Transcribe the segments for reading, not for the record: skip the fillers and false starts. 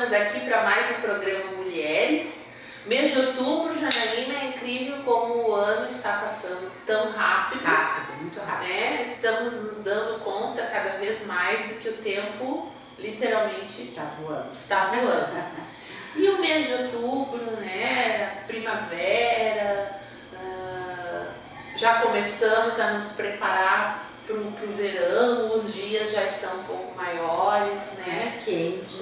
Estamos aqui para mais um programa Mulheres. Mês de outubro, Janaína, é incrível como o ano está passando tão rápido. Muito rápido. Né? Estamos nos dando conta cada vez mais de que o tempo literalmente está voando. E o mês de outubro, né? Primavera, já começamos a nos preparar para o verão, os dias já estão um pouco maiores, né?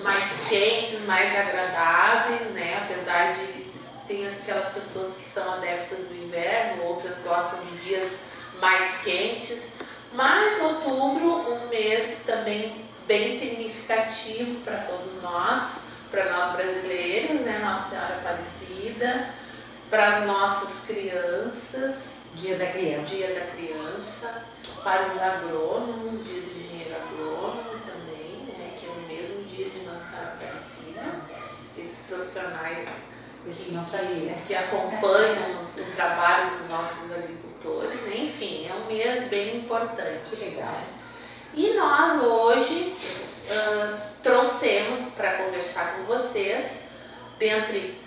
Mais quentes, mais agradáveis, né? Apesar de tem aquelas pessoas que são adeptas do inverno, outras gostam de dias mais quentes, mas outubro, um mês também bem significativo para todos nós, para nós brasileiros, né? Nossa Senhora Aparecida, para as nossas crianças. Dia da Criança, para os agrônomos, Dia do Engenheiro Agrônomo também, né, que é o mesmo dia de Nossa Senhora Aparecida. Esses profissionais que acompanham o trabalho dos nossos agricultores, né? Enfim, é um mês bem importante. Que legal. Né? E nós hoje trouxemos para conversar com vocês, dentre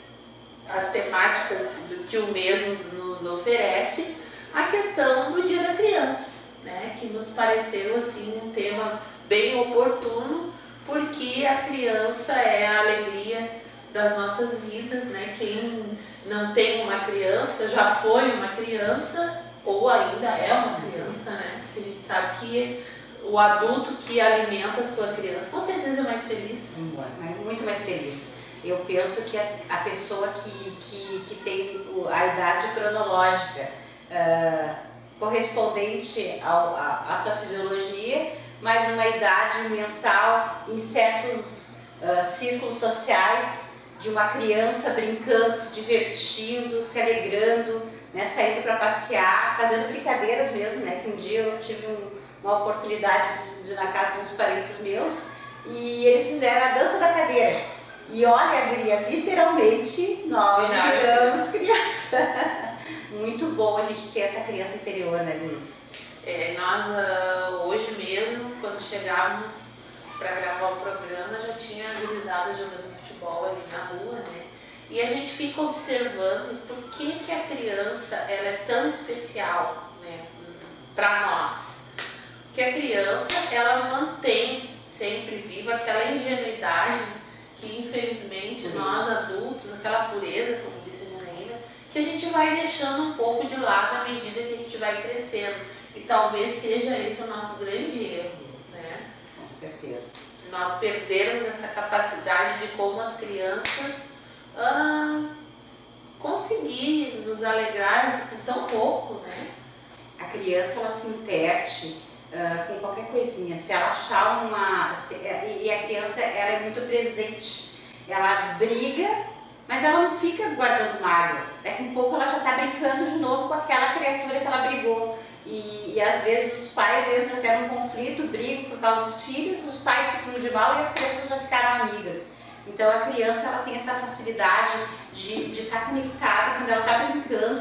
as temáticas que o mês nos oferece, a questão do Dia da Criança, né? Que nos pareceu assim um tema bem oportuno, porque a criança é a alegria das nossas vidas, né? Quem não tem uma criança já foi uma criança ou ainda é uma criança, né? Porque a gente sabe que o adulto que alimenta a sua criança com certeza é mais feliz. Muito mais feliz. Eu penso que a pessoa que tem a idade cronológica correspondente à sua fisiologia, mas uma idade mental em certos círculos sociais de uma criança brincando, se divertindo, se alegrando, né, saindo para passear, fazendo brincadeiras mesmo, né, que um dia eu tive uma oportunidade de ir na casa de uns parentes meus e eles fizeram a dança da cadeira. E olha, guria, literalmente nós viramos criança. Muito bom a gente ter essa criança interior, né, Luiz? Nós hoje mesmo, quando chegávamos para gravar o programa, já tinha a gurizada jogando futebol ali na rua, né? E a gente fica observando por que a criança ela é tão especial, né, para nós. Porque a criança, ela mantém sempre viva aquela ingenuidade que infelizmente nós adultos, aquela pureza, como disse a Janaína, que a gente vai deixando um pouco de lado à medida que a gente vai crescendo. E talvez seja esse o nosso grande erro, né? Com certeza. Nós perdermos essa capacidade de como as crianças conseguir nos alegrar por tão pouco, né? A criança, ela se interte com qualquer coisinha, se ela achar e a criança, ela é muito presente, ela briga, mas ela não fica guardando mágoa, daqui a pouco ela já está brincando de novo com aquela criatura que ela brigou, e às vezes os pais entram até num conflito, brigam por causa dos filhos, os pais ficam de mal e as crianças já ficaram amigas. Então a criança, ela tem essa facilidade de estar conectada, quando ela está brincando,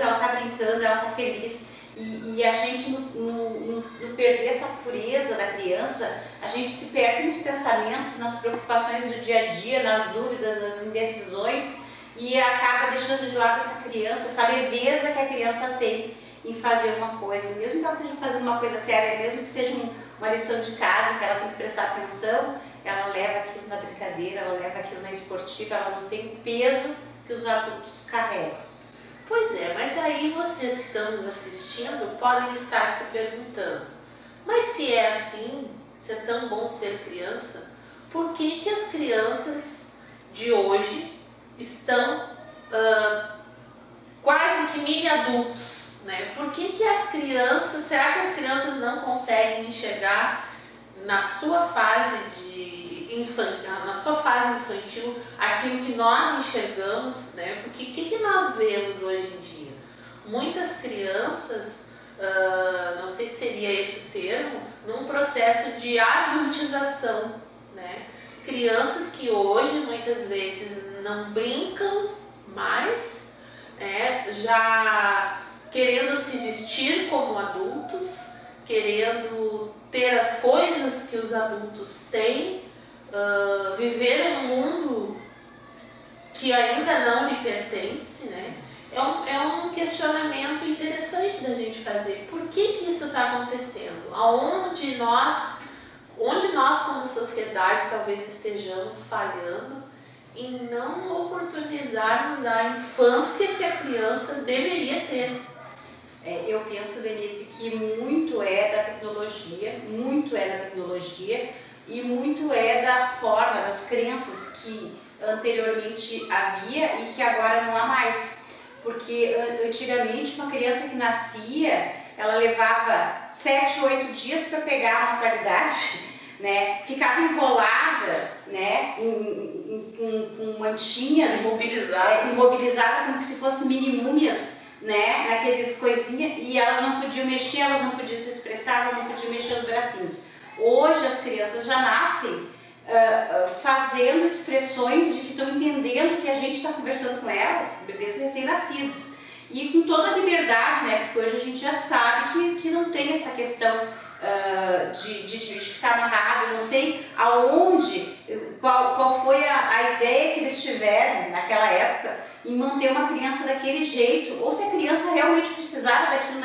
ela está feliz. E a gente, no perder essa pureza da criança, a gente se perde nos pensamentos, nas preocupações do dia a dia, nas dúvidas, nas indecisões e acaba deixando de lado essa criança, essa leveza que a criança tem em fazer uma coisa, mesmo que ela esteja fazendo uma coisa séria, mesmo que seja uma lição de casa que ela tem que prestar atenção, ela leva aquilo na brincadeira, ela leva aquilo na esportiva, ela não tem o peso que os adultos carregam. Pois é, mas aí vocês que estão nos assistindo podem estar se perguntando, mas se é assim, se é tão bom ser criança, por que as crianças de hoje estão quase que mini adultos, né? Por que as crianças, será que as crianças não conseguem enxergar na sua fase infantil aquilo que nós enxergamos, né? Porque o que nós vemos hoje em dia? Muitas crianças, não sei se seria esse o termo, num processo de adultização, né? Crianças que hoje muitas vezes não brincam mais, né? Já querendo se vestir como adultos, querendo ter as coisas que os adultos têm, viver num mundo que ainda não lhe pertence, né? É um questionamento interessante da gente fazer. Por que isso está acontecendo? Onde nós como sociedade talvez estejamos falhando em não oportunizarmos a infância que a criança deveria ter. Eu penso, Denise, que muito é da tecnologia e muito é da forma, das crenças que anteriormente havia e que agora não há mais. Porque antigamente uma criança que nascia, ela levava 7, 8 dias para pegar a natalidade, né? Ficava enrolada, né? Com mantinhas, imobilizada como se fossem mini múmias, né? Naqueles coisinhas, e elas não podiam mexer, elas não podiam se expressar, elas não podiam mexer os bracinhos. Hoje as crianças já nascem fazendo expressões de que estão entendendo que a gente está conversando com elas, bebês recém-nascidos, e com toda a liberdade, né? Porque hoje a gente já sabe que não tem essa questão de ficar amarrado. Eu não sei aonde, qual foi a ideia que eles tiveram naquela época em manter uma criança daquele jeito, ou se a criança realmente precisava daquilo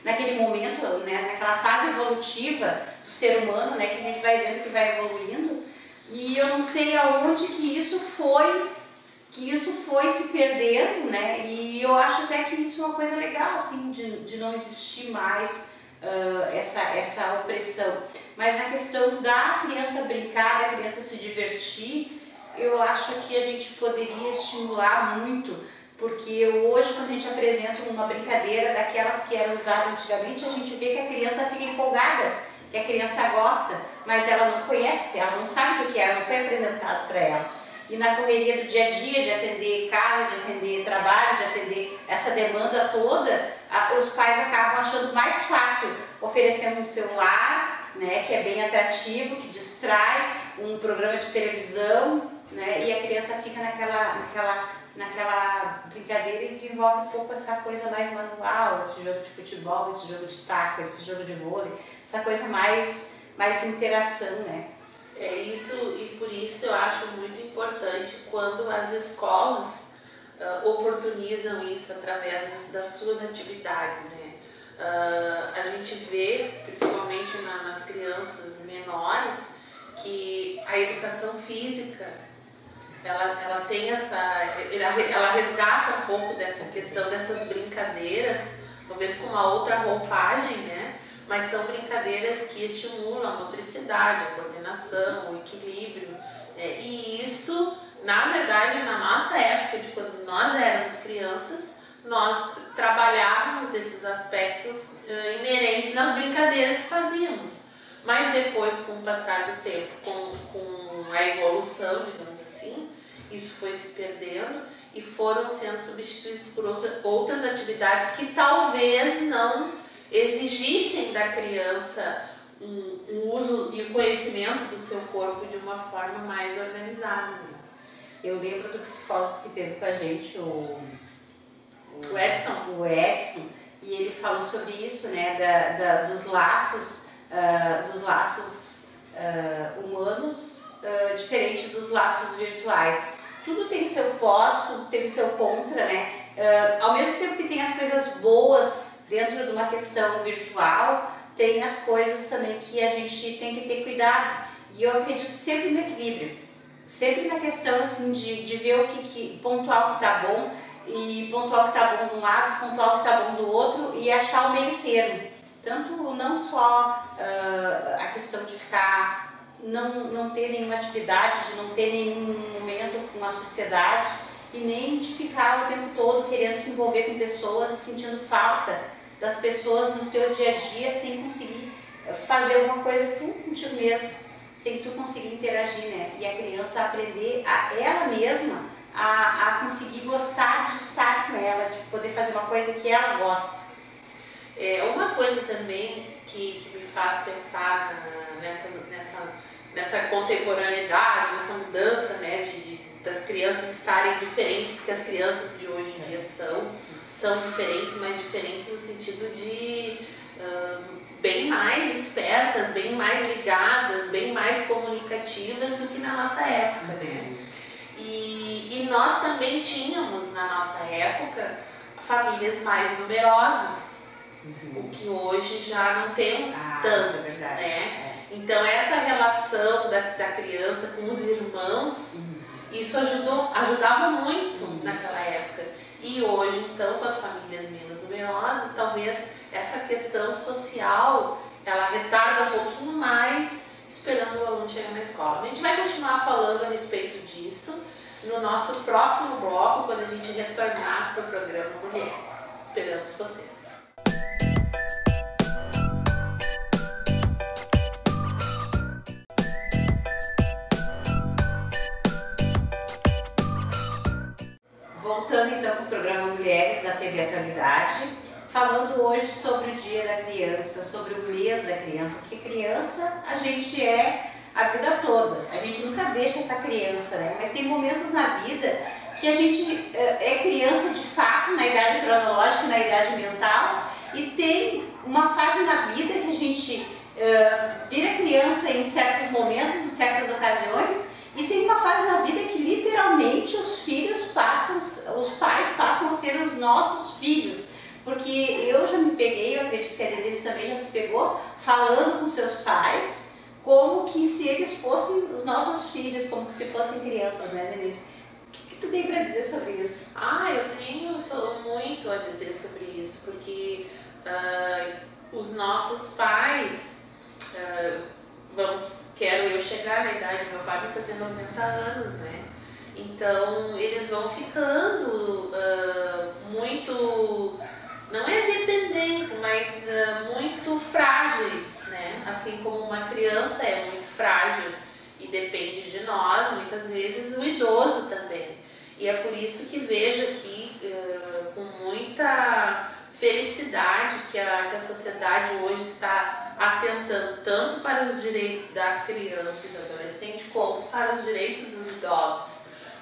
naquele momento, né? Naquela fase evolutiva do ser humano, né? Que a gente vai vendo que vai evoluindo. E eu não sei aonde que isso foi se perdendo, né? E eu acho até que isso é uma coisa legal, assim, de não existir mais essa opressão. Mas na questão da criança brincar, da criança se divertir, eu acho que a gente poderia estimular muito, porque hoje, quando a gente apresenta uma brincadeira daquelas que eram usadas antigamente, a gente vê que a criança fica empolgada, que a criança gosta, mas ela não conhece, ela não sabe o que é, não foi apresentado para ela. E na correria do dia a dia, de atender casa, de atender trabalho, de atender essa demanda toda, os pais acabam achando mais fácil oferecendo um celular, né, que é bem atrativo, que distrai, um programa de televisão, né, e a criança fica naquela brincadeira e desenvolve um pouco essa coisa mais manual, esse jogo de futebol, esse jogo de taco, esse jogo de vôlei, essa coisa mais interação, né? É isso, e por isso eu acho muito importante quando as escolas oportunizam isso através das suas atividades, né? A gente vê, principalmente nas crianças menores, que a educação física ela tem ela resgata um pouco dessa questão dessas brincadeiras, talvez com uma outra roupagem, né? Mas são brincadeiras que estimulam a motricidade, a coordenação, o equilíbrio, né? E isso, na verdade, na nossa época, de quando nós éramos crianças, nós trabalhávamos esses aspectos inerentes nas brincadeiras que fazíamos. Mas depois, com o passar do tempo, com a evolução, digamos assim, isso foi se perdendo e foram sendo substituídos por outras atividades que talvez não exigissem da criança um uso e o conhecimento do seu corpo de uma forma mais organizada, né? Eu lembro do psicólogo que teve com a gente, o Edson, e ele falou sobre isso, né, dos laços humanos diferente dos laços virtuais. Tudo tem o seu pós, tudo tem o seu contra, né? Ao mesmo tempo que tem as coisas boas dentro de uma questão virtual, tem as coisas também que a gente tem que ter cuidado. E eu acredito sempre no equilíbrio, sempre na questão assim de ver o que pontuar o que está bom e pontuar o que está bom de um lado, pontuar o que está bom do outro e achar o meio termo. Tanto não só a questão de ficar, não ter nenhuma atividade, de não ter nenhum momento com a sociedade e nem de ficar o tempo todo querendo se envolver com pessoas e sentindo falta das pessoas no teu dia a dia sem conseguir fazer alguma coisa tu contigo mesmo, sem tu conseguir interagir, né? E a criança aprender ela mesma a conseguir gostar de estar com ela, de poder fazer uma coisa que ela gosta. Uma coisa também que me faz pensar nessa contemporaneidade, nessa mudança, né, das crianças estarem diferentes, porque as crianças de hoje em dia são diferentes, mas diferentes no sentido de bem mais espertas, bem mais ligadas, bem mais comunicativas do que na nossa época, né? E nós também tínhamos, na nossa época, famílias mais numerosas, o que hoje já não temos tanto, é verdade, né? Então essa relação da criança com os irmãos, isso ajudava muito naquela época. E hoje, então, com as famílias menos numerosas, talvez essa questão social, ela retarda um pouquinho mais, esperando o aluno chegar na escola. A gente vai continuar falando a respeito disso no nosso próximo bloco, quando a gente retornar para o programa Mulheres. Esperamos vocês. Voltando então para o programa Mulheres da TV Atualidade, falando hoje sobre o Dia da Criança, sobre o mês da criança, porque criança a gente é a vida toda, a gente nunca deixa essa criança, né? Mas tem momentos na vida que a gente é criança de fato, na idade cronológica, na idade mental, e tem uma fase na vida que a gente vira criança em certos momentos, em certas ocasiões, e tem uma fase na vida que literalmente os pais passam a ser os nossos filhos. Porque eu já me peguei, eu acredito que a Denise também já se pegou, falando com seus pais, como que se eles fossem os nossos filhos, como se fossem crianças, né, Denise? O que tu tem para dizer sobre isso? Eu tenho muito a dizer sobre isso, porque os nossos pais, quero eu chegar na idade do meu pai, vai fazer 90 anos, né? Então eles vão ficando muito, não é dependentes, mas muito frágeis, né? Assim como uma criança é muito frágil e depende de nós, muitas vezes o idoso também. E é por isso que vejo aqui com muita felicidade que a sociedade hoje está atentando tanto para os direitos da criança e do adolescente como para os direitos dos idosos,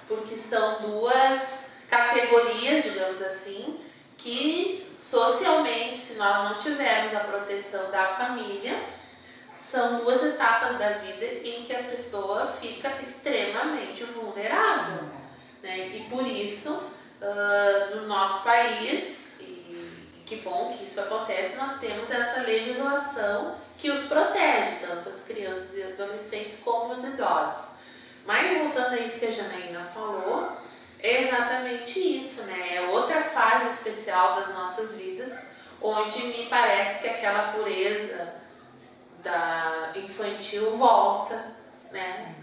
porque são duas categorias, digamos assim, que socialmente, se nós não tivermos a proteção da família, são duas etapas da vida em que a pessoa fica extremamente vulnerável, né? E por isso, no nosso país, e que bom que isso acontece, nós temos essa legislação que os protege, tanto as crianças e adolescentes como os idosos. Mas voltando a isso que a Janaína falou, é exatamente isso, né? É outra fase especial das nossas vidas, onde me parece que aquela pureza da infantil volta, né?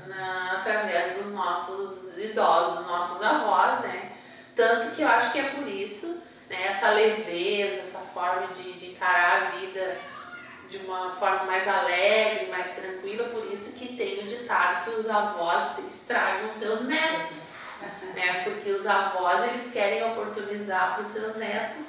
Através dos nossos idosos, nossos avós, né? Tanto que eu acho que é por isso, né? Essa leveza, essa forma de encarar a vida de uma forma mais alegre, mais tranquila, por isso que tem o ditado que os avós estragam os seus netos, né? Porque os avós, eles querem oportunizar para os seus netos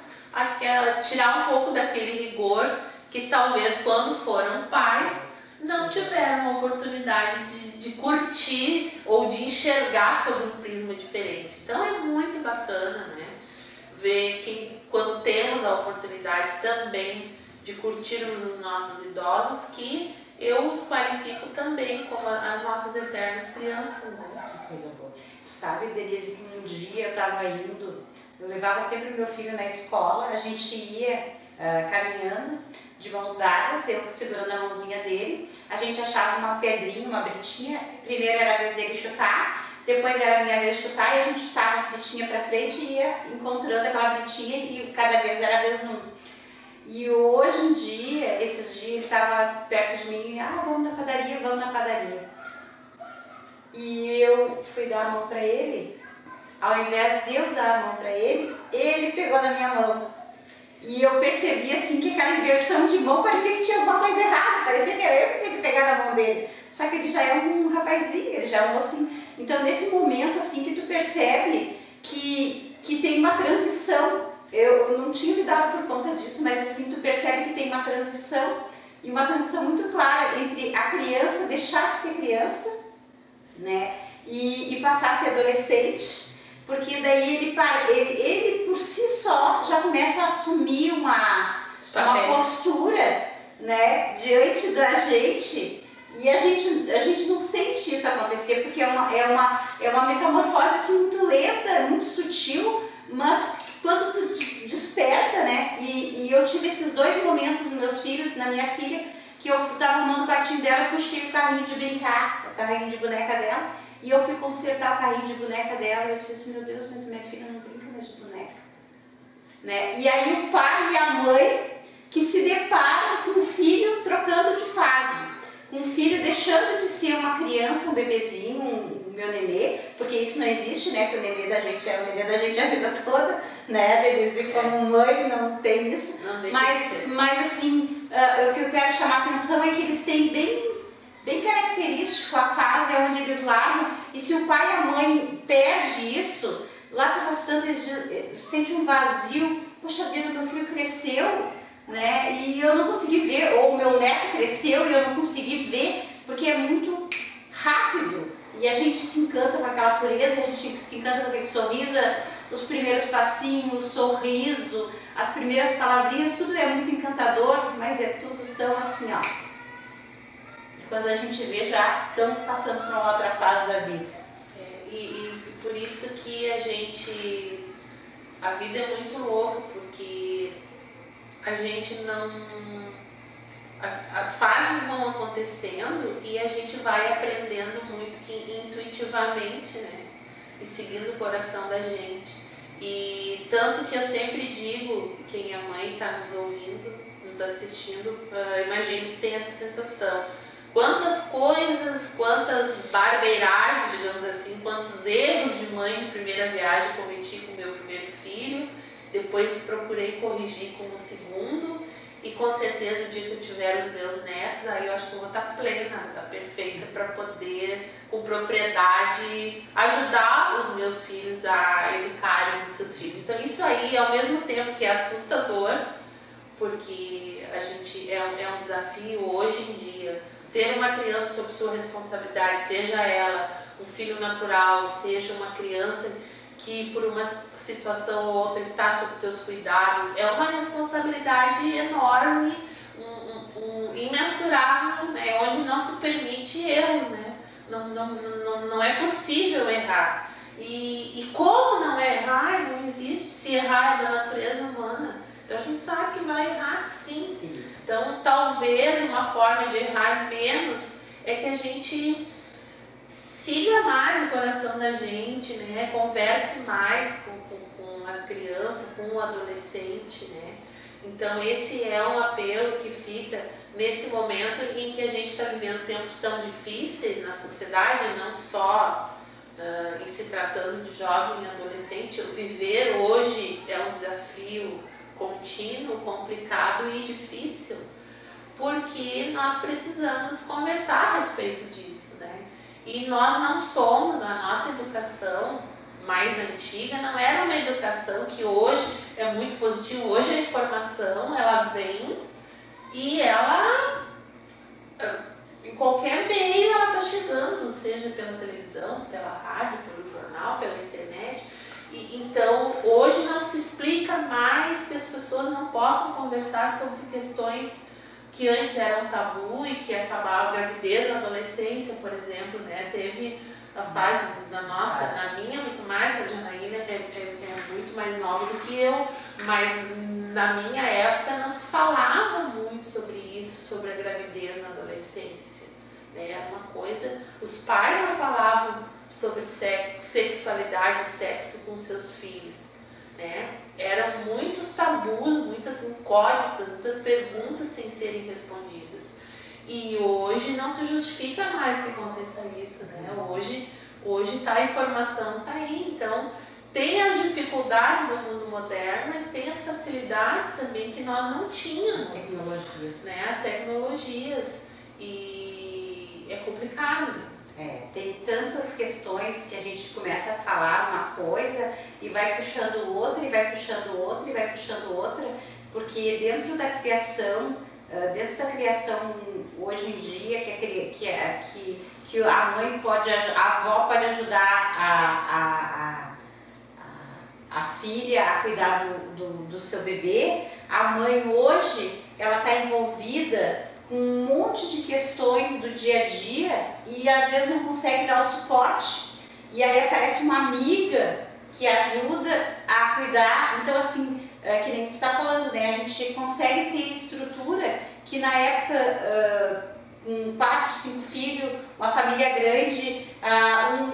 tirar um pouco daquele rigor que talvez quando foram pais não tiveram a oportunidade de curtir ou de enxergar sob um prisma diferente. Então é muito bacana, né? Ver que quando temos a oportunidade também de curtirmos os nossos idosos, que eu os qualifico também como as nossas eternas crianças, né? Que coisa boa. Sabe, Denise, que um dia eu estava indo, eu levava sempre o meu filho na escola, a gente ia caminhando de mãos dadas, eu segurando a mãozinha dele, a gente achava uma pedrinha, uma britinha, primeiro era a vez dele chutar, depois era a minha vez de chutar e a gente chutava a britinha para frente e ia encontrando aquela britinha e cada vez era a vez num. E hoje em dia, esses dias ele estava perto de mim, vamos na padaria. E eu fui dar a mão para ele, ao invés de eu dar a mão para ele, ele pegou na minha mão. E eu percebi assim que aquela inversão de mão parecia que tinha alguma coisa errada, parecia que era eu que tinha que pegar na mão dele. Só que ele já é um rapazinho, ele já é um mocinho. Então nesse momento assim que tu percebe que tem uma transição, eu não tinha me dado por conta disso, mas assim tu percebe que tem uma transição, e uma transição muito clara entre a criança deixar de ser criança, né, e passar a ser adolescente, porque daí ele por si só já começa a assumir uma postura, né, diante da gente E a gente não sente isso acontecer, porque é uma metamorfose assim, muito lenta, muito sutil, mas quando tu desperta, né? E eu tive esses 2 momentos nos meus filhos, na minha filha, que eu estava arrumando o quartinho dela, puxei o carrinho de brincar, o carrinho de boneca dela, e eu fui consertar o carrinho de boneca dela, e eu disse assim, meu Deus, mas minha filha não brinca mais de boneca. Né? E aí o pai e a mãe que se deparam com o filho trocando de fase, com o filho deixando de ser uma criança, um bebezinho, um meu nenê, porque isso não existe, né? Que o nenê da gente é o nenê da gente a vida toda, né? Denise, como mãe não tem isso. Não mas assim, o que eu quero chamar a atenção é que eles têm bem característico a fase onde eles largam, e se o pai e a mãe perdem isso, lá pelas tantas eles sentem um vazio. Poxa vida, meu filho cresceu, né? E eu não consegui ver, ou meu neto cresceu e eu não consegui ver, porque é muito rápido. E a gente se encanta com aquela pureza, a gente se encanta com aquele sorriso, os primeiros passinhos, o sorriso, as primeiras palavrinhas, tudo é muito encantador, mas é tudo tão assim, ó. E quando a gente vê, já estamos passando por uma outra fase da vida. E por isso que a vida é muito louca, porque a gente não... As fases vão acontecendo e a gente vai aprendendo muito que intuitivamente, né? E seguindo o coração da gente. E tanto que eu sempre digo, quem é mãe está nos ouvindo, nos assistindo, imagino que tem essa sensação. Quantas coisas, quantas barbeiragens, digamos assim, quantos erros de mãe de primeira viagem cometi com o meu primeiro filho, depois procurei corrigir com o segundo, e com certeza o dia que eu tiver os meus netos, aí eu acho que eu vou estar plena, vou estar perfeita para poder, com propriedade, ajudar os meus filhos a educarem os seus filhos. Então isso aí, ao mesmo tempo que é assustador, porque a gente é um desafio hoje em dia, ter uma criança sob sua responsabilidade, seja ela um filho natural, seja uma criança que por uma situação ou outra está sob teus cuidados, é uma responsabilidade enorme, imensurável, né? Onde não se permite erro, né? Não é possível errar. E como não é errar, não existe. Se errar é da natureza humana, então a gente sabe que vai errar sim. Então talvez uma forma de errar menos é que a gente siga mais o coração da gente, né? Converse mais com a criança, com o adolescente, né? Então esse é um apelo que fica nesse momento em que a gente está vivendo tempos tão difíceis na sociedade, não só em se tratando de jovem e adolescente. Viver hoje é um desafio contínuo, complicado e difícil, porque nós precisamos conversar a respeito disso, né? E nós não somos, a nossa educação mais antiga não era uma educação que hoje é muito positiva. Hoje a informação, ela vem e ela, em qualquer meio, ela está chegando, seja pela televisão, pela rádio, pelo jornal, pela internet. Então, hoje não se explica mais que as pessoas não possam conversar sobre questões que antes eram tabu e que acabavam. A gravidez na adolescência, por exemplo, né? Teve a fase na minha muito mais, a Janaína é muito mais nova do que eu, mas na minha época não se falava muito sobre isso, sobre a gravidez na adolescência, né? Era uma coisa, os pais não falavam sobre sexualidade e sexo com seus filhos, né? Eram muitos tabus, muitas incógnitas, muitas perguntas sem serem respondidas. E hoje não se justifica mais que aconteça isso, né? Hoje tá, a informação está aí, então tem as dificuldades do mundo moderno, mas tem as facilidades também que nós não tínhamos. As tecnologias. Né? As tecnologias. E é complicado. Tem tantas questões que a gente começa a falar uma coisa e vai puxando outra, e vai puxando outra, e vai puxando outra, porque dentro da criação hoje em dia, que a mãe pode, a avó pode ajudar a filha a cuidar do seu bebê, a mãe hoje, ela está envolvida com um monte de questões do dia a dia e às vezes não consegue dar o suporte. E aí aparece uma amiga que ajuda a cuidar. Então, assim, que nem tu está falando, né? A gente consegue ter estrutura que na época, com 4, 5 filhos, uma família grande,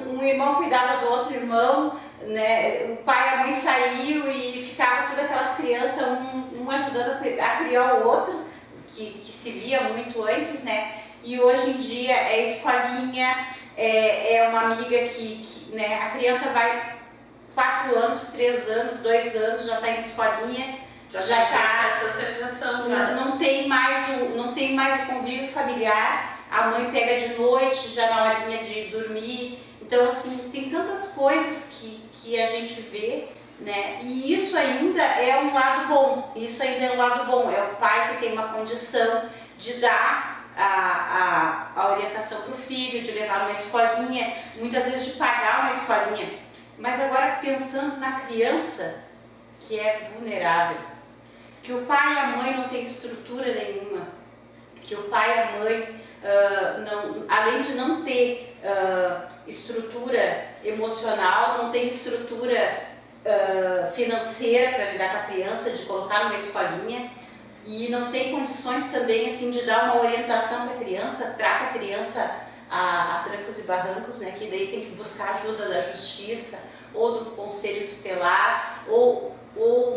um irmão cuidava do outro irmão, né? O pai e a mãe saiu e ficava todas aquelas crianças, um ajudando a criar o outro, que se via muito antes, né? E hoje em dia é escolinha, é uma amiga né, a criança vai 4 anos, 3 anos, 2 anos, já está em escolinha, já está socialização, não tem mais o convívio familiar, a mãe pega de noite, já na horinha de dormir. Então, assim, tem tantas coisas que a gente vê, né? E isso ainda é um lado bom, é o pai que tem uma condição de dar a orientação para o filho, de levar numa escolinha, muitas vezes de pagar uma escolinha. Mas agora pensando na criança que é vulnerável, que o pai e a mãe não têm estrutura nenhuma, que o pai e a mãe, além de não ter estrutura emocional, não tem estrutura financeira para lidar com a criança, de colocar numa escolinha, e não tem condições também assim de dar uma orientação para a criança, trata a criança a trancos e barrancos, né, que daí tem que buscar ajuda da justiça ou do conselho tutelar, ou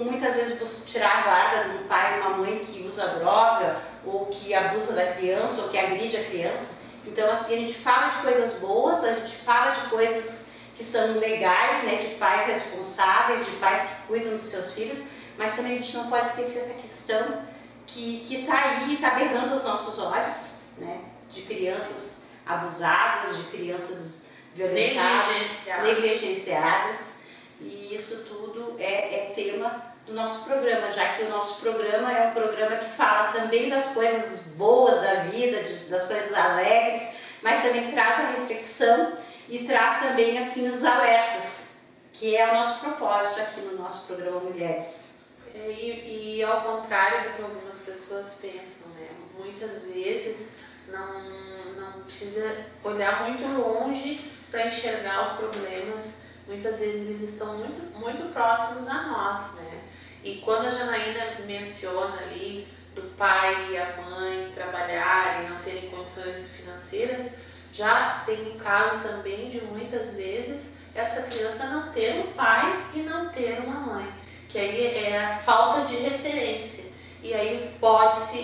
muitas vezes tirar a guarda do pai e uma mãe que usa droga, ou que abusa da criança, ou que agride a criança. Então, assim, a gente fala de coisas boas, a gente fala de coisas que são legais, né, de pais responsáveis, de pais que cuidam dos seus filhos, mas também a gente não pode esquecer essa questão que está aí, está berrando aos nossos olhos, né, de crianças abusadas, de crianças violentadas, negligenciadas, e isso tudo é tema do nosso programa, já que o nosso programa é um programa que fala também das coisas boas da vida, das coisas alegres, mas também traz a reflexão e traz também assim os alertas, que é o nosso propósito aqui no nosso programa Mulheres. E ao contrário do que algumas pessoas pensam, né? Muitas vezes não precisa olhar muito longe para enxergar os problemas, muitas vezes eles estão muito próximos a nós, né? E quando a Janaína menciona ali do pai e a mãe trabalharem, não terem condições financeiras, já tem um caso também de muitas vezes essa criança não ter um pai e não ter uma mãe, que aí é a falta de referência. E aí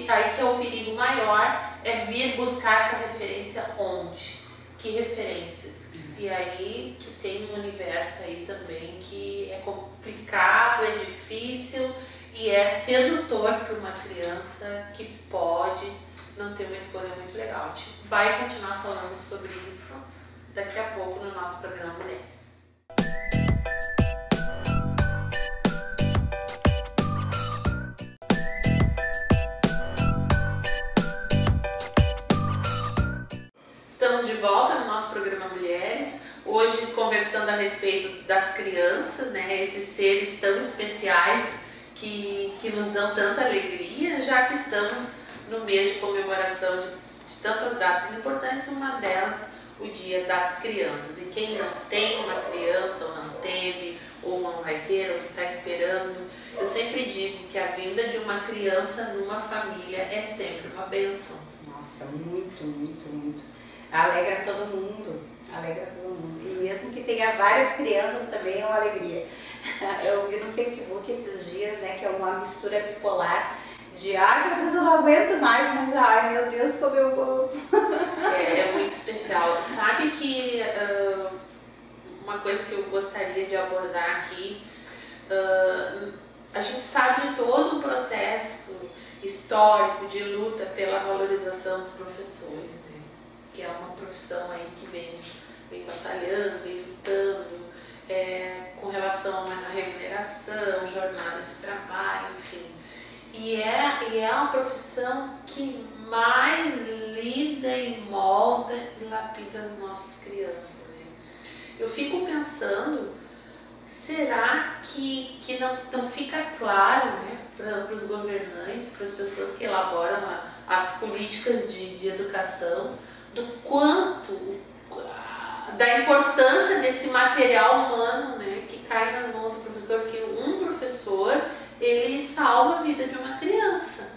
aí que é o perigo maior, é vir buscar essa referência onde? Que referências? E aí que tem um universo aí também que é complicado, é difícil e é sedutor para uma criança que pode não ter uma escolha muito legal. A gente vai continuar falando sobre isso daqui a pouco no nosso programa Mulheres. Estamos de volta no nosso programa Mulheres, hoje conversando a respeito das crianças, né, esses seres tão especiais que nos dão tanta alegria, já que estamos no mês de comemoração de tantas datas importantes, uma delas o Dia das Crianças. E quem não tem uma criança, ou não teve, ou não vai ter, ou está esperando, eu sempre digo que a vinda de uma criança numa família é sempre uma bênção. Nossa, muito, muito, muito. Alegra todo mundo, alegra todo mundo. E mesmo que tenha várias crianças também é uma alegria. Eu vi no Facebook esses dias, né, que é uma mistura bipolar de ai meu Deus, eu não aguento mais, mas ai meu Deus, como eu vou. É muito especial. Sabe que uma coisa que eu gostaria de abordar aqui, a gente sabe de todo o processo histórico de luta pela valorização dos professores, né? Que é uma profissão aí que vem batalhando, vem lutando com relação à remuneração, jornada de trabalho, enfim. E é uma profissão que mais lida e molda e lapida as nossas crianças, né? Eu fico pensando, será que não fica claro, né, para os governantes, para as pessoas que elaboram as políticas de educação, do quanto, da importância desse material humano, né, que cai nas mãos do professor, porque um professor, ele salva a vida de uma criança,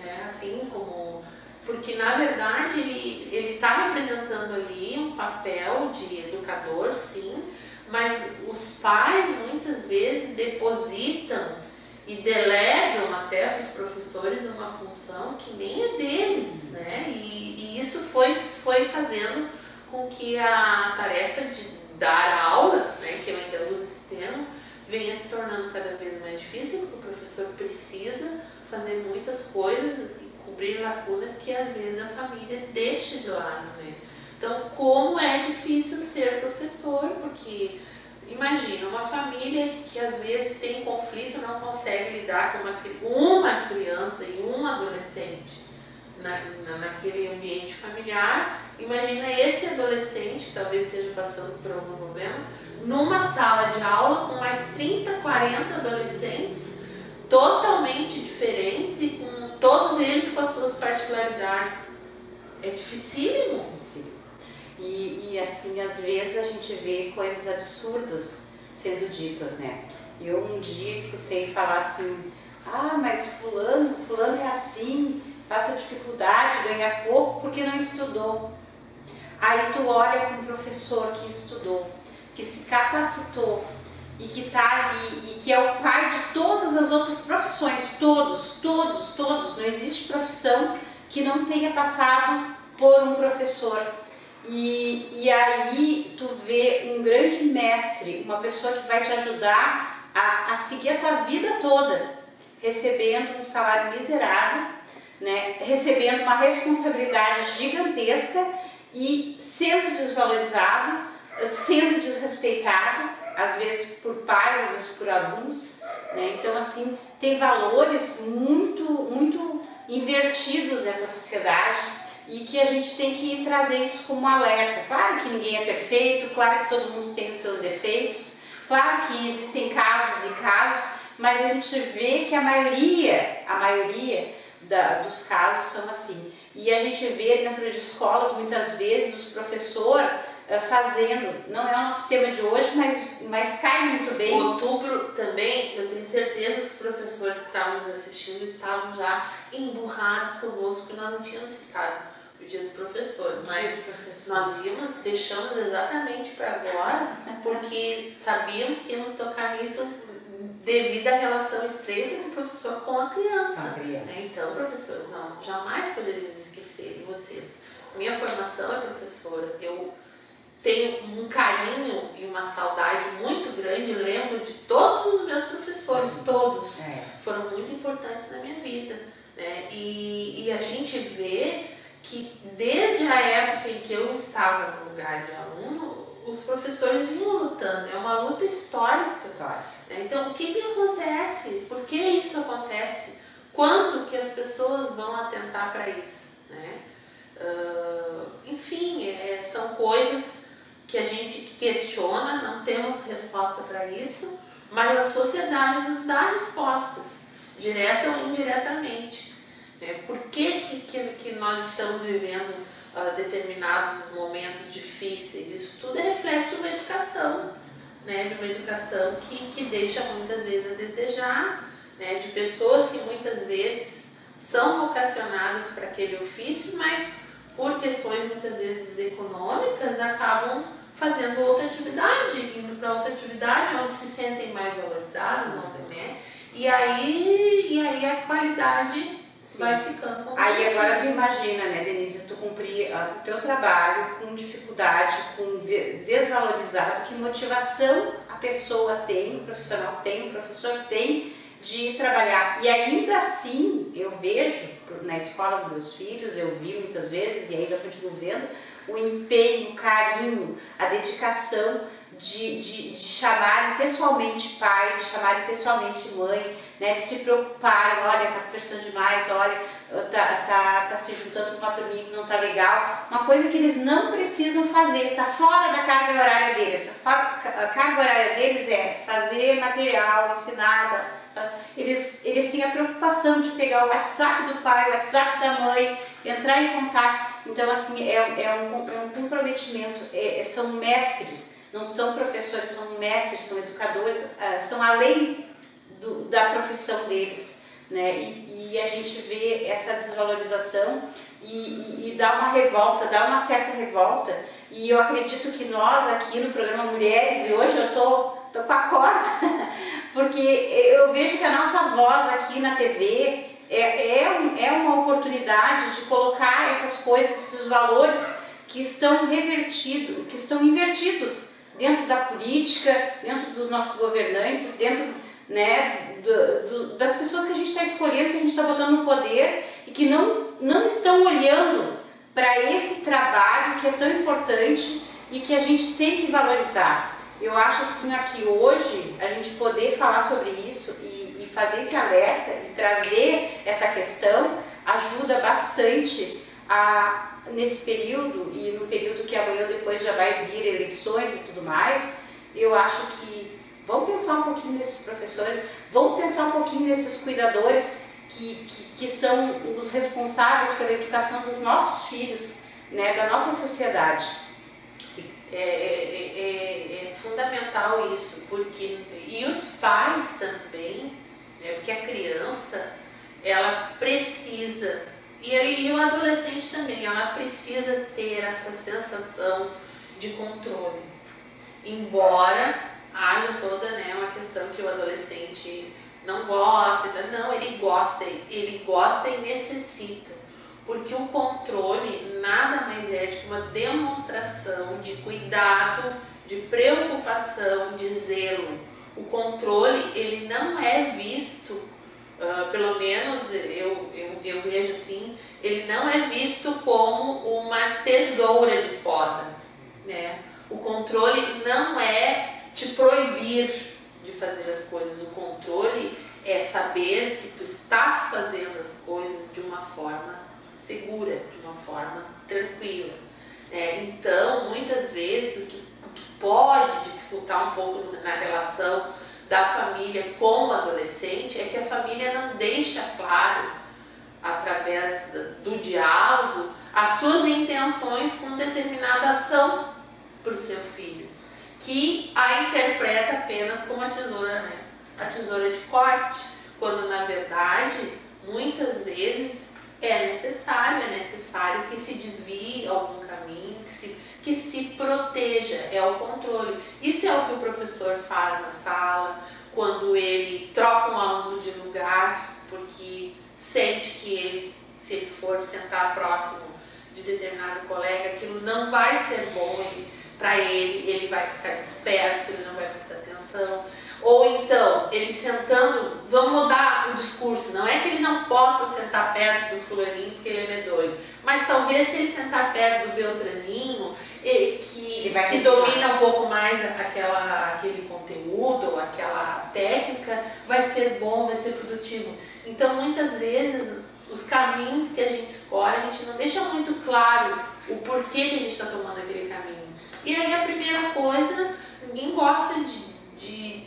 né, assim como, porque na verdade ele está representando ali um papel de educador, sim, mas os pais muitas vezes depositam e delegam até para os professores uma função que nem é deles, né? E isso foi fazendo com que a tarefa de dar aulas, né, que eu ainda uso esse termo, venha se tornando cada vez mais difícil, porque o professor precisa fazer muitas coisas e cobrir lacunas que às vezes a família deixa de lado, né? Então, como é difícil ser professor, porque imagina uma família que às vezes tem conflito, não consegue lidar com uma criança e um adolescente naquele ambiente familiar. Imagina esse adolescente, que talvez esteja passando por algum problema, numa sala de aula com mais 30, 40 adolescentes totalmente diferentes e com todos eles com as suas particularidades. É dificílimo. E assim, às vezes a gente vê coisas absurdas sendo ditas, né? Eu um dia escutei falar assim, mas fulano é assim, passa dificuldade, ganha pouco porque não estudou. Aí tu olha para um professor que estudou, que se capacitou e que está ali e que é o pai de todas as outras profissões, todos, não existe profissão que não tenha passado por um professor. E aí tu vê um grande mestre, uma pessoa que vai te ajudar a seguir a tua vida toda, recebendo um salário miserável, né, recebendo uma responsabilidade gigantesca e sendo desvalorizado, sendo desrespeitado, às vezes por pais, às vezes por alunos, né? Então assim, tem valores muito invertidos nessa sociedade, e que a gente tem que trazer isso como alerta. Claro que ninguém é perfeito, claro que todo mundo tem os seus defeitos, claro que existem casos e casos, mas a gente vê que a maioria dos casos são assim. E a gente vê dentro de escolas, muitas vezes, os professores fazendo, não é o nosso tema de hoje, mas cai muito bem. Outubro também, eu tenho certeza que os professores que estavam nos assistindo estavam já emburrados conosco, que nós não tínhamos ficado o dia do professor, mas nós deixamos exatamente para agora, porque sabíamos que íamos tocar nisso devido à relação estreita do professor com a criança. Então, professores, nós jamais poderíamos esquecer de vocês. Minha formação é professora, eu tenho um carinho e uma saudade muito grande, lembro de todos os meus professores, todos foram muito importantes na minha vida, né? E a gente vê que desde a época em que eu estava no lugar de aluno, os professores vinham lutando, é uma luta histórica. Né? Então, o que acontece? Por que isso acontece? Quanto que as pessoas vão atentar para isso? Né? Enfim, são coisas que a gente questiona, não temos resposta para isso, mas a sociedade nos dá respostas, direta ou indiretamente. Por que nós estamos vivendo determinados momentos difíceis? Isso tudo é reflexo de uma educação, né? De uma educação que deixa muitas vezes a desejar, né? De pessoas que muitas vezes são vocacionadas para aquele ofício, mas por questões muitas vezes econômicas acabam fazendo outra atividade, indo para outra atividade onde se sentem mais valorizadas, né? E aí a qualidade vai ficando com aí agora tu imagina, né, Denise, tu cumprir o teu trabalho com dificuldade, com desvalorizado, que motivação a pessoa tem, o profissional tem, o professor tem de trabalhar. E ainda assim, eu vejo na escola dos meus filhos, eu vi muitas vezes e ainda continuo vendo, o empenho, o carinho, a dedicação de chamarem pessoalmente pai, de chamarem pessoalmente mãe, né, de se preocuparem, olha, tá conversando demais, olha, tá se juntando com uma turminha que não tá legal, uma coisa que eles não precisam fazer, tá fora da carga horária deles. A carga horária deles é fazer material, ensinar, Sabe? Eles têm a preocupação de pegar o WhatsApp do pai, o WhatsApp da mãe, entrar em contato. Então, assim, é um comprometimento. São mestres, não são professores, são mestres, são educadores, são além da profissão deles, né? E a gente vê essa desvalorização e dá uma revolta, dá uma certa revolta. E eu acredito que nós aqui no programa Mulheres, e hoje eu tô com a corda, porque eu vejo que a nossa voz aqui na TV é uma oportunidade de colocar essas coisas, esses valores que estão revertidos, que estão invertidos dentro da política, dentro dos nossos governantes, dentro, né, das pessoas que a gente está escolhendo, que a gente está botando no poder e que não estão olhando para esse trabalho que é tão importante e que a gente tem que valorizar. Eu acho assim, aqui hoje, a gente poder falar sobre isso e fazer esse alerta e trazer essa questão ajuda bastante nesse período e no período que amanhã ou depois já vai vir eleições e tudo mais. Eu acho que vamos pensar um pouquinho nesses professores, vamos pensar um pouquinho nesses cuidadores que são os responsáveis pela educação dos nossos filhos, né, da nossa sociedade. É fundamental isso, e os pais também, né, porque a criança, ela precisa, e o adolescente também, ela precisa ter essa sensação de controle, embora haja toda, né, uma questão que o adolescente não gosta, não, ele gosta e necessita, porque o controle nada mais é do que uma demonstração de cuidado, de preocupação, de zelo. O controle, ele não é visto, pelo menos eu vejo assim, ele não é visto como uma tesoura de poda, né? O controle não é te proibir de fazer as coisas, o controle é saber que tu estás fazendo as coisas de uma forma segura, de uma forma tranquila. Então, muitas vezes, o que pode dificultar um pouco na relação da família com o adolescente é que a família não deixa claro, através do diálogo, as suas intenções com determinada ação para o seu filho, que a interpreta apenas como a tesoura, né? A tesoura de corte, quando na verdade, muitas vezes é necessário que se desvie algum caminho, que se proteja, é o controle. Isso é o que o professor faz na sala, quando ele troca um aluno de lugar, porque sente que ele, se ele for sentar próximo de determinado colega, aquilo não vai ser bom para ele vai ficar disperso, ele não vai prestar atenção. Ou então, ele sentando, vamos mudar o discurso, não é que ele não possa sentar perto do fulaninho porque ele é medonho, mas talvez se ele sentar perto do beltraninho, que domina um pouco mais aquele conteúdo, ou aquela técnica, vai ser bom, vai ser produtivo. Então, muitas vezes, os caminhos que a gente escolhe, a gente não deixa muito claro o porquê que a gente está tomando aquele caminho. E aí a primeira coisa, ninguém gosta de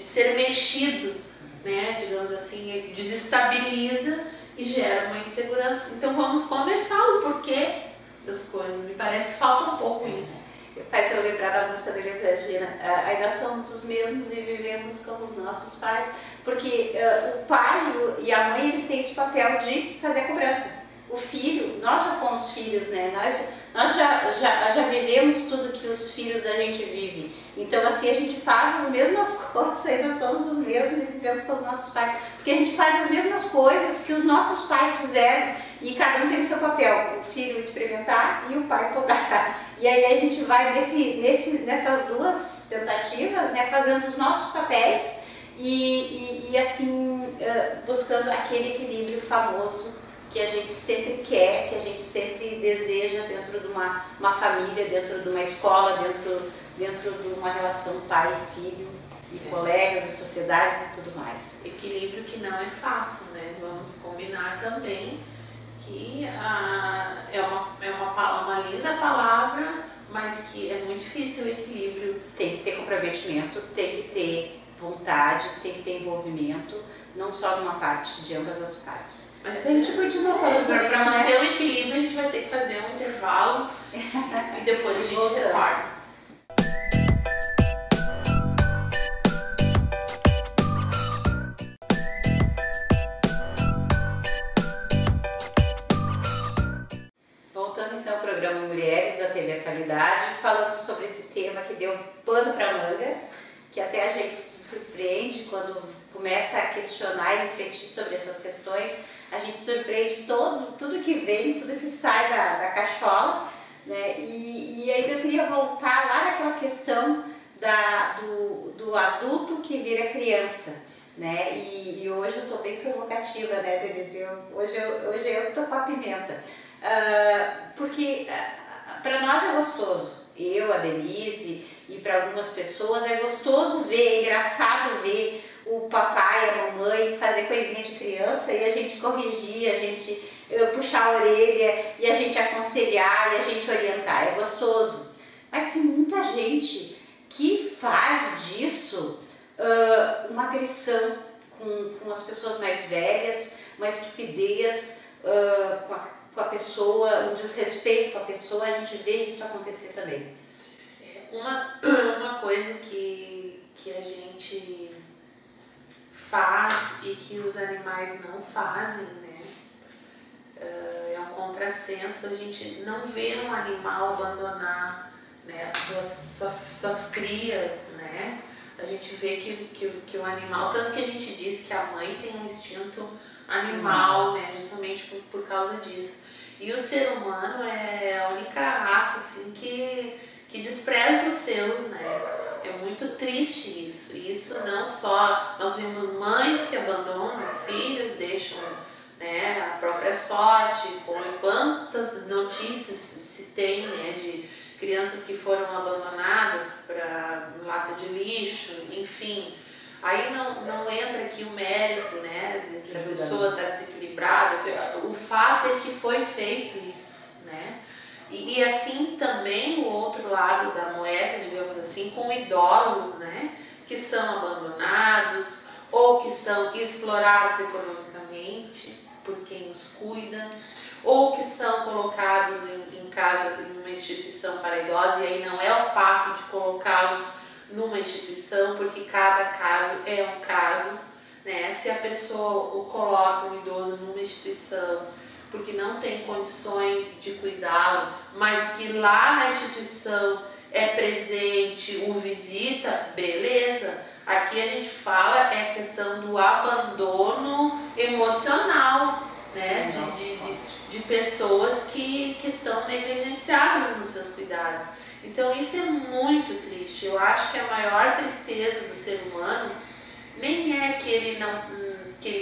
ser mexido, né, digamos assim, desestabiliza e gera uma insegurança. Então vamos conversar o porquê das coisas. Me parece que falta um pouco isso. Faz eu lembrar da música da Elis Regina, ainda somos os mesmos e vivemos como os nossos pais, porque o pai e a mãe, eles têm esse papel de fazer a cobrança. O filho, nós já fomos filhos, né? Nós já vivemos tudo que os filhos da gente vive. Então, assim, a gente faz as mesmas coisas, ainda somos os mesmos e vivemos com os nossos pais. Porque a gente faz as mesmas coisas que os nossos pais fizeram e cada um tem o seu papel. O filho experimentar e o pai podar. E aí a gente vai nessas duas tentativas, né, fazendo os nossos papéis e assim, buscando aquele equilíbrio famoso que a gente sempre quer, que a gente sempre deseja dentro de uma família, dentro de uma escola, dentro de uma relação pai e filho, e colegas, e sociedades e tudo mais. Equilíbrio que não é fácil, né? Vamos combinar também que é uma linda palavra, mas que é muito difícil o equilíbrio. Tem que ter comprometimento, tem que ter vontade, tem que ter envolvimento, não só de uma parte, de ambas as partes. Mas a gente continua falando sobre para manter o equilíbrio, a gente vai ter que fazer um intervalo e depois a gente retorna. Voltando então ao programa Mulheres da TV Atualidade, falando sobre esse tema que deu pano para manga, que até a gente se surpreende quando começa a questionar e refletir sobre essas questões, a gente surpreende tudo que vem, tudo que sai da cachola, né? E ainda eu queria voltar lá naquela questão do adulto que vira criança, né? E hoje eu estou bem provocativa, né, Denise? Hoje eu estou com a pimenta. Porque para nós é gostoso, eu, a Denise e para algumas pessoas é gostoso ver, é engraçado ver o papai e a mamãe fazer coisinha de criança e a gente corrigir, a gente puxar a orelha e a gente aconselhar e a gente orientar, é gostoso. Mas tem muita gente que faz disso uma agressão com as pessoas mais velhas, uma estupidez com a pessoa, um desrespeito com a pessoa, a gente vê isso acontecer também. Uma coisa que a gente faz e que os animais não fazem, né? É um contrassenso, a gente não vê um animal abandonar, né, suas crias, né? A gente vê que o animal, tanto que a gente diz que a mãe tem um instinto animal, né, justamente por causa disso. E o ser humano é a única raça assim, que despreza os seus, né? É muito triste isso. E isso não só, nós vemos mães que abandonam filhos, deixam, né, a própria sorte, quantas notícias se tem, né, de crianças que foram abandonadas para lata de lixo, enfim. Aí não entra aqui o mérito, né, se a pessoa está desequilibrada, o fato é que foi feito isso, né? E assim também o outro lado da moeda, digamos assim, com idosos, né, que são abandonados ou que são explorados economicamente por quem os cuida, ou que são colocados em casa, em uma instituição para idosos, e aí não é o fato de colocá-los numa instituição, porque cada caso é um caso, né? Se a pessoa coloca um idoso numa instituição porque não tem condições de cuidá-lo, mas que lá na instituição é presente, o visita, beleza. Aqui a gente fala é a questão do abandono emocional, né? De pessoas que são negligenciadas nos seus cuidados. Então isso é muito triste. Eu acho que a maior tristeza do ser humano nem é que ele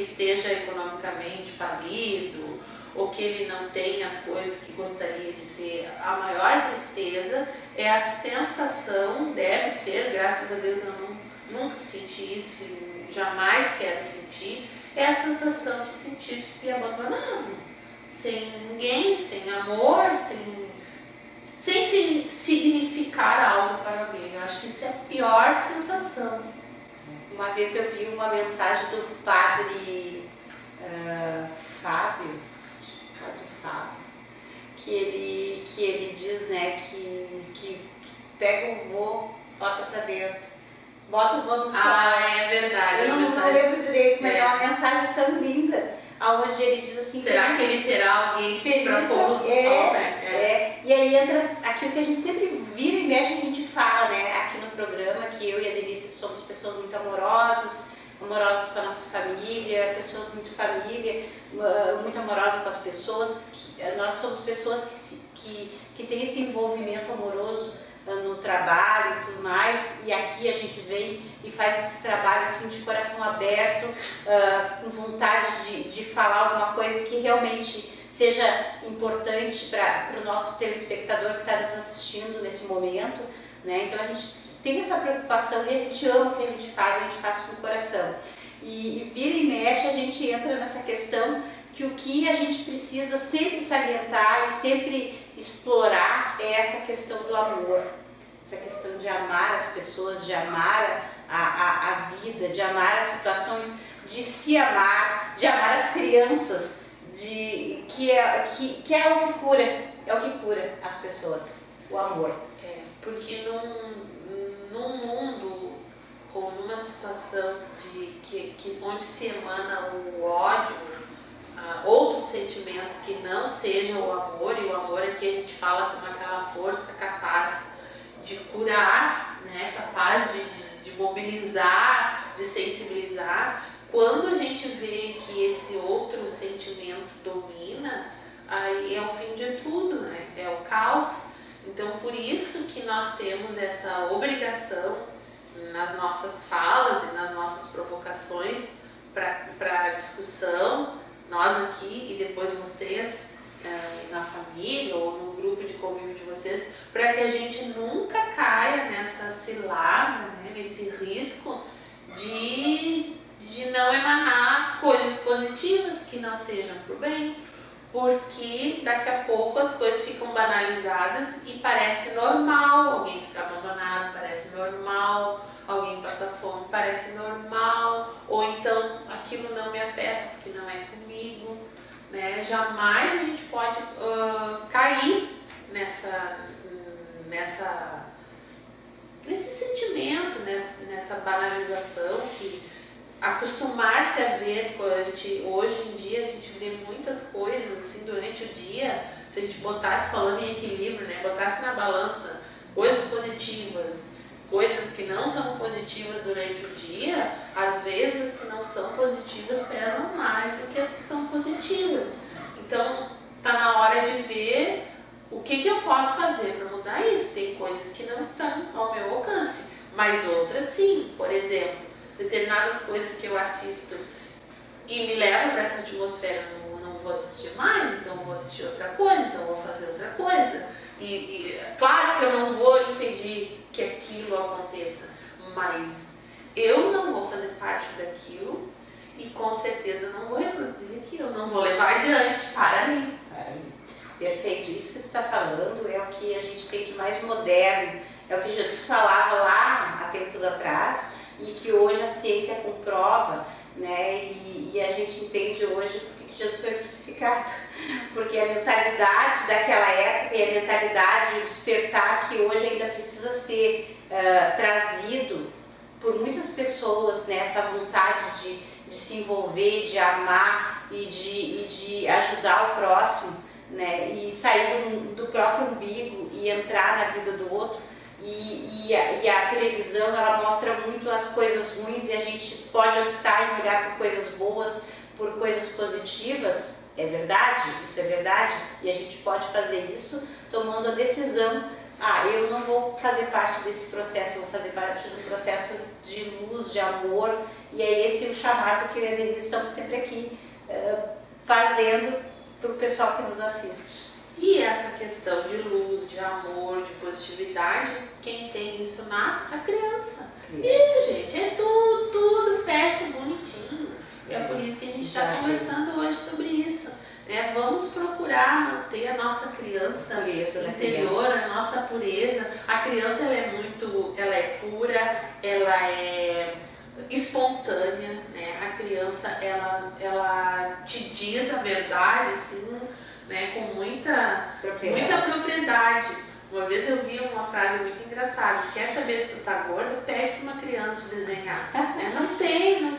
esteja economicamente falido ou que ele não tenha as coisas que gostaria de ter. A maior tristeza é a sensação, deve ser, graças a Deus eu nunca senti isso e jamais quero sentir, é a sensação de sentir-se abandonado, sem ninguém, sem amor, sem significar algo para alguém. Eu acho que isso é a pior sensação. Uma vez eu vi uma mensagem do padre Fábio, que ele diz, né, que pega o vô, bota pra dentro, bota o vô no sol. Ah, é verdade. Eu não lembro direito, mas é uma mensagem tão linda, onde ele diz assim... Será que ele terá alguém para pôr no sol, né? E aí entra aquilo que a gente sempre vira e mexe, a gente fala, né, aqui no programa, que eu e a Denise somos pessoas muito amorosas com a nossa família, pessoas muito muito amorosas com as pessoas. Nós somos pessoas que têm esse envolvimento amoroso no trabalho e tudo mais, e aqui a gente vem e faz esse trabalho assim de coração aberto, com vontade de falar alguma coisa que realmente seja importante para o nosso telespectador que está nos assistindo nesse momento, né? Então a gente tem essa preocupação e a gente ama o que a gente faz com o coração. E vira e mexe a gente entra nessa questão que o que a gente precisa sempre salientar e sempre explorar é essa questão do amor. essa questão de amar as pessoas, de amar a vida, de amar as situações, de se amar, de amar as crianças, que é o que cura, as pessoas, o amor. Porque num mundo ou numa situação onde se emana o ódio, outros sentimentos que não sejam o amor, e o amor aqui a gente fala como aquela força capaz de curar, né, capaz de mobilizar, de sensibilizar. Quando a gente vê que esse outro sentimento domina, aí é o fim de tudo, né? É o caos. Então, por isso que nós temos essa obrigação nas nossas falas e nas nossas provocações para discussão, nós aqui e depois vocês na família ou no grupo de convívio de vocês, para que a gente nunca caia nessa cilada, né, nesse risco de não emanar coisas positivas que não sejam para o bem, porque daqui a pouco as coisas ficam banalizadas e parece normal, alguém ficar abandonado parece normal, alguém passar fome parece normal, ou então aquilo não me afeta porque não é comigo, né? Jamais a gente pode cair nesse sentimento, nessa banalização que acostumar-se a ver, hoje em dia a gente vê muitas coisas assim durante o dia, se a gente botasse, falando em equilíbrio, né, botasse na balança coisas positivas, coisas que não são positivas durante o dia, às vezes as que não são positivas pesam mais do que as que são positivas. Então tá na hora de ver o que eu posso fazer para mudar isso. Tem coisas que não estão ao meu alcance, mas outras sim. Por exemplo, determinadas coisas que eu assisto e me levam para essa atmosfera, não vou assistir mais, então vou assistir outra coisa, então vou fazer outra coisa. E claro que eu não vou impedir que aquilo aconteça, mas eu não vou fazer parte daquilo e com certeza não vou reproduzir aquilo, não vou levar adiante para mim. Perfeito, isso que tu está falando é o que a gente tem de mais moderno, é o que Jesus falava lá há tempos atrás, e que hoje a ciência comprova, né? E a gente entende hoje porque que Jesus foi crucificado, porque a mentalidade daquela época e a mentalidade de despertar que hoje ainda precisa ser trazido por muitas pessoas, né? Essa vontade de se envolver, de amar e de ajudar o próximo, né? E sair do próprio umbigo e entrar na vida do outro. E a televisão, ela mostra muito as coisas ruins e a gente pode optar em olhar por coisas boas, por coisas positivas, é verdade, isso é verdade, e a gente pode fazer isso tomando a decisão, eu não vou fazer parte desse processo, eu vou fazer parte do processo de luz, de amor, e é esse o chamado que eu e a Denise estamos sempre aqui fazendo para o pessoal que nos assiste. E essa questão de luz, de amor, de positividade, quem tem isso nato? A criança. E, gente, é tudo fecha bonitinho. E é por isso que a gente está conversando hoje sobre isso. Né? Vamos procurar manter a nossa criança interior, a nossa pureza. A criança ela é pura, ela é espontânea, né? A criança ela te diz a verdade, assim, né, com muita propriedade. Uma vez eu vi uma frase muito engraçada: quer saber se tu tá gorda, pede para uma criança desenhar. Não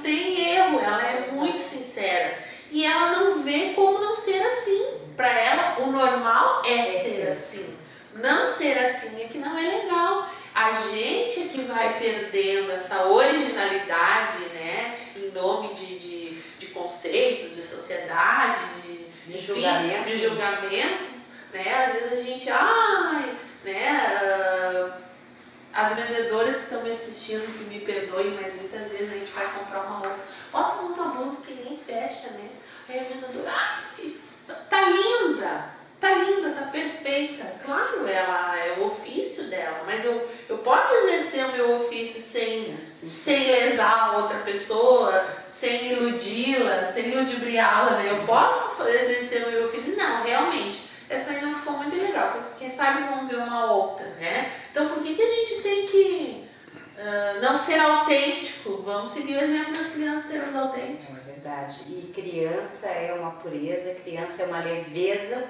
tem erro, ela é muito sincera. E ela não vê como não ser assim. Para ela, o normal é ser assim. Não ser assim é que não é legal. A gente é que vai perdendo essa originalidade, né, em nome de conceitos, de sociedade, de julgamentos, né? Às vezes a gente, as vendedoras que estão me assistindo, que me perdoem, mas muitas vezes a gente vai comprar uma roupa, bota uma blusa que nem fecha, né? Aí a vendedora, tá linda, tá perfeita. Claro, ela é o ofício dela, mas eu posso exercer o meu ofício sem lesar a outra pessoa, sem iludi-la, sem ludibriá-la, né? Eu posso exercer o meu ofício? Não, realmente, essa aí não ficou muito legal. legal, quem sabe vão ver uma outra, né? Então por que a gente tem que não ser autêntico? Vamos seguir o exemplo das crianças serem autênticos. É verdade. E criança é uma pureza, criança é uma leveza,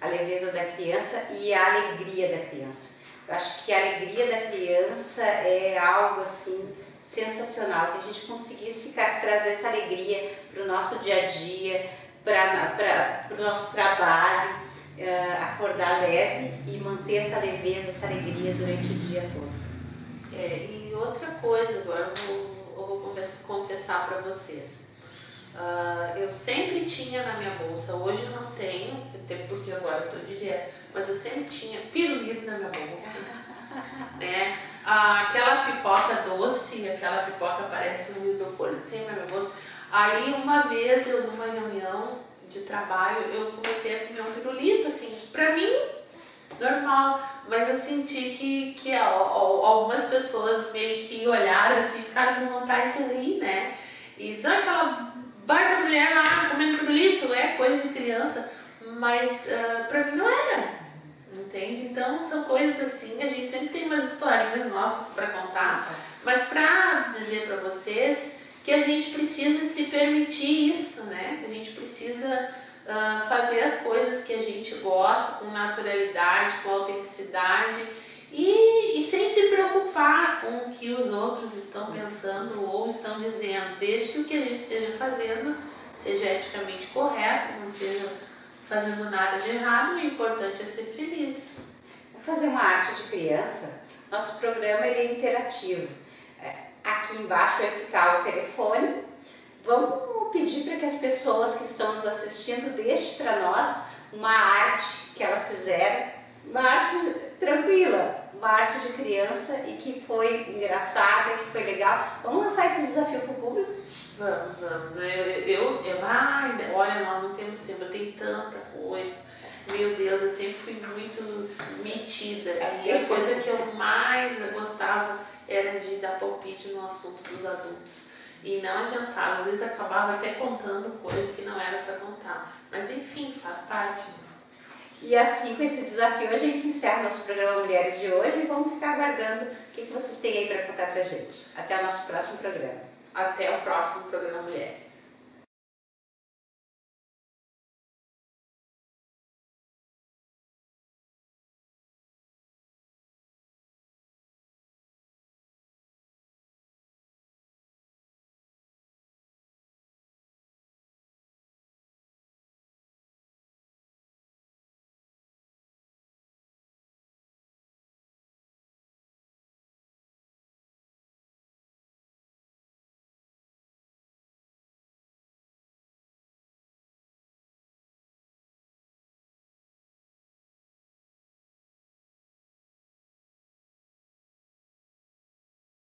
a leveza da criança e a alegria da criança. Eu acho que a alegria da criança é algo assim sensacional, que a gente conseguisse trazer essa alegria para o nosso dia a dia, para o nosso trabalho, acordar leve e manter essa leveza, essa alegria durante o dia todo. E outra coisa, agora eu vou confessar para vocês. Eu sempre tinha na minha bolsa, hoje não tenho, até porque agora estou de dieta, mas eu sempre tinha pirulito na minha bolsa. Né? Aquela pipoca doce, aquela pipoca parece um isopor assim na minha bolsa. Aí uma vez eu numa reunião de trabalho eu comecei a comer um pirulito, assim, pra mim normal, mas eu senti que algumas pessoas meio que olharam assim, ficaram com vontade de rir, né? E diziam, aquela barba mulher lá comendo pirulito, é coisa de criança, mas pra mim não era. Entende? Então são coisas assim, a gente sempre tem umas historinhas nossas para contar, mas para dizer para vocês que a gente precisa se permitir isso, né? A gente precisa fazer as coisas que a gente gosta com naturalidade, com autenticidade e sem se preocupar com o que os outros estão pensando ou estão dizendo, desde que o que a gente esteja fazendo seja eticamente correto, não esteja fazendo nada de errado, o importante é ser feliz. Vamos fazer uma arte de criança. Nosso programa ele é interativo. Aqui embaixo vai ficar o telefone. Vamos pedir para que as pessoas que estão nos assistindo deixem para nós uma arte que elas fizeram, uma arte tranquila, uma arte de criança e que foi engraçada, que foi legal. Vamos lançar esse desafio para o público? Vamos. Olha, nós não temos tempo, eu tenho tanta coisa. Meu Deus, eu sempre fui muito metida. E a coisa que eu mais gostava era de dar palpite no assunto dos adultos. E não adiantava, às vezes acabava até contando coisas que não era para contar. Mas enfim, faz parte. E assim, com esse desafio, a gente encerra nosso programa Mulheres de hoje e vamos ficar aguardando o que vocês têm aí para contar pra gente. Até o nosso próximo programa. Até o próximo programa Mulheres.